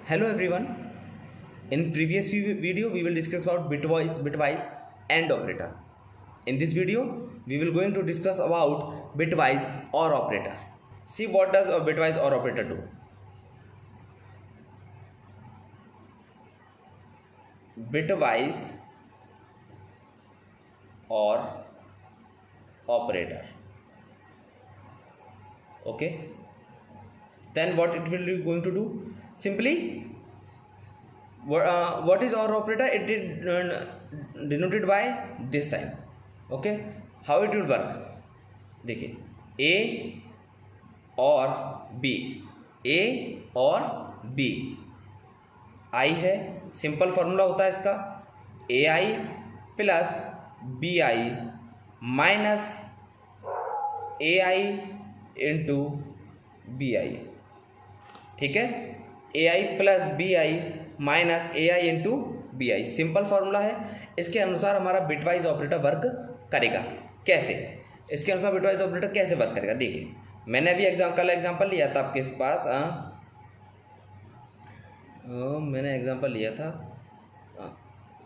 Hello everyone. In previous video we will discuss about bitwise AND operator. In this video we will going to discuss about bitwise OR operator. See what does a bitwise OR operator do. Bitwise OR operator. Okay. Then what it will be going to do? Simply, what is OR operator? It is denoted by this sign. Okay. How it will work? देखिए, A और B, A और B, I है, simple formula होता है इसका AI plus BI minus AI into BI. ठीक है, AI plus BI minus AI into BI simple formula है. इसके अनुसार हमारा बिटवाइज ऑपरेटर वर्क करेगा. कैसे? इसके अनुसार बिटवाइज ऑपरेटर कैसे वर्क करेगा देखिए. मैंने अभी कल एग्जांपल लिया था आपके पास. मैंने एग्जांपल लिया था.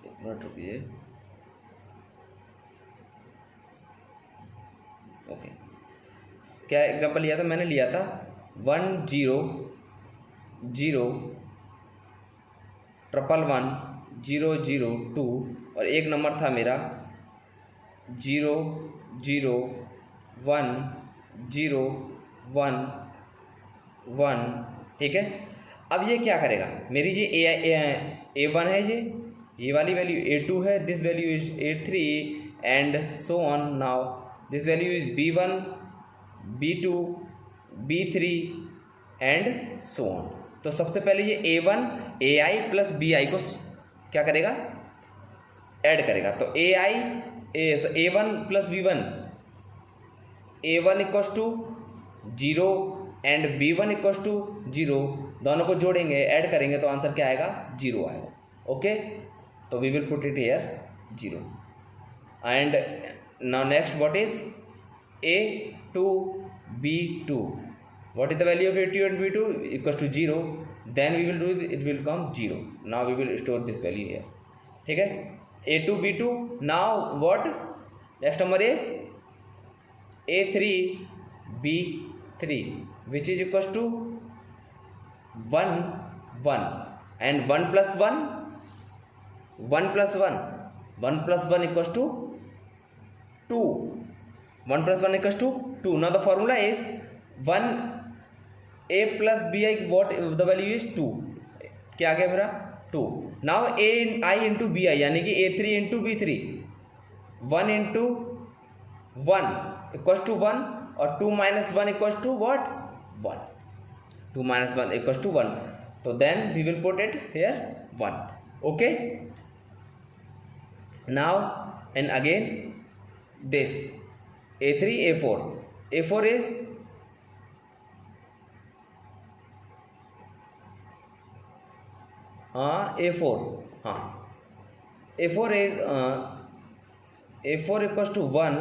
एक मिनट रुकिए. ओके, क्या एग्जांपल लिया था? मैंने लिया था 1 0 0 1 1 0 0 2 और एक नंबर था मेरा 0 0 1 0 1 1. ठीक है. अब ये क्या करेगा? मेरी ये A1 है, ये वाली वैल्यू A2 है, this value is A3 and so on. Now this value is B1 B2 B3 and so on. तो सबसे पहले ये A1 AI प्लस BI को क्या करेगा? ऐड करेगा. तो A1 plus B1, A1 equals to 0 and B1 equals to 0. दोनों को जोड़ेंगे, ऐड करेंगे तो आंसर क्या आएगा? 0 आएगा. ओके, तो we will put it here 0. And now next what is A2 B2. What is the value of A2 and B2? Equals to 0. Then we will do it will come 0. Now we will store this value here. ठीक है. A2 B2. Now what? Next number is A3 B3, which is equals to 1 1 and 1 plus 1 1 plus 1 1 plus 1 equals to 2. 1 plus 1 equals to 2. Now the formula is 1 A plus BI. what the value is 2. क्या आ गया मेरा? 2. Now AI into BI यानी कि A3 into B3. 1 into 1 equals to 1 और 2 minus 1 equals to what? 1. 2 minus 1 equals to 1. तो then we will put it here 1. Okay. Now and again this A3 A4. A4 is A4. A4 is A4 equals to 1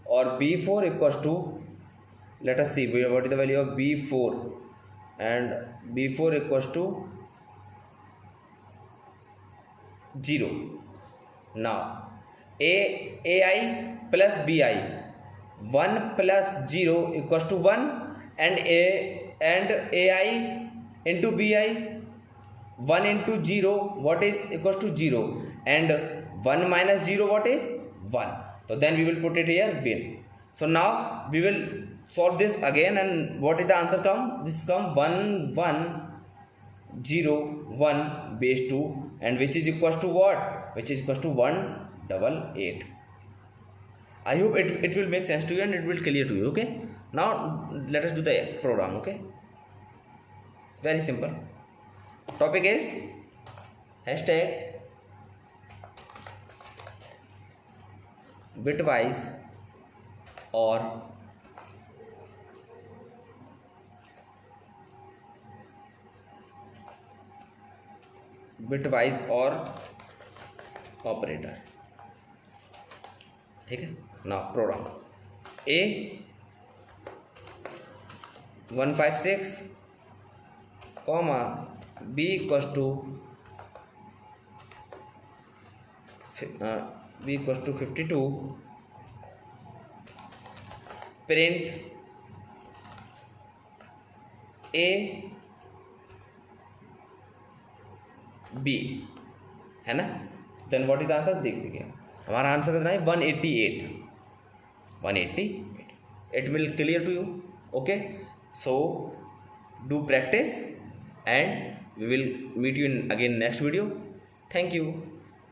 or B4 equals to, let us see what is the value of B4, and B4 equals to 0. Now AI plus BI 1 plus 0 equals to 1 and AI into BI 1 into 0 what is equals to 0 and 1 minus 0 what is 1. So then we will put it here 1. So now we will solve this again, and what is the answer come? This come 1 1 0 1 base 2 and which is equals to what? Which is equals to 188. I hope it will make sense to you and it will clear to you. Okay, now let us do the program. Okay, it's very simple. Topic is hashtag bitwise or bitwise or operator. ठीक है. Now program A 156 comma b equals to b equals to 52, print a b, है ना। Then what is answer, देख लीजिए हमारा answer कितना है 188, 188. It will clear to you. Okay, so do practice and we will meet you in again next video. Thank you.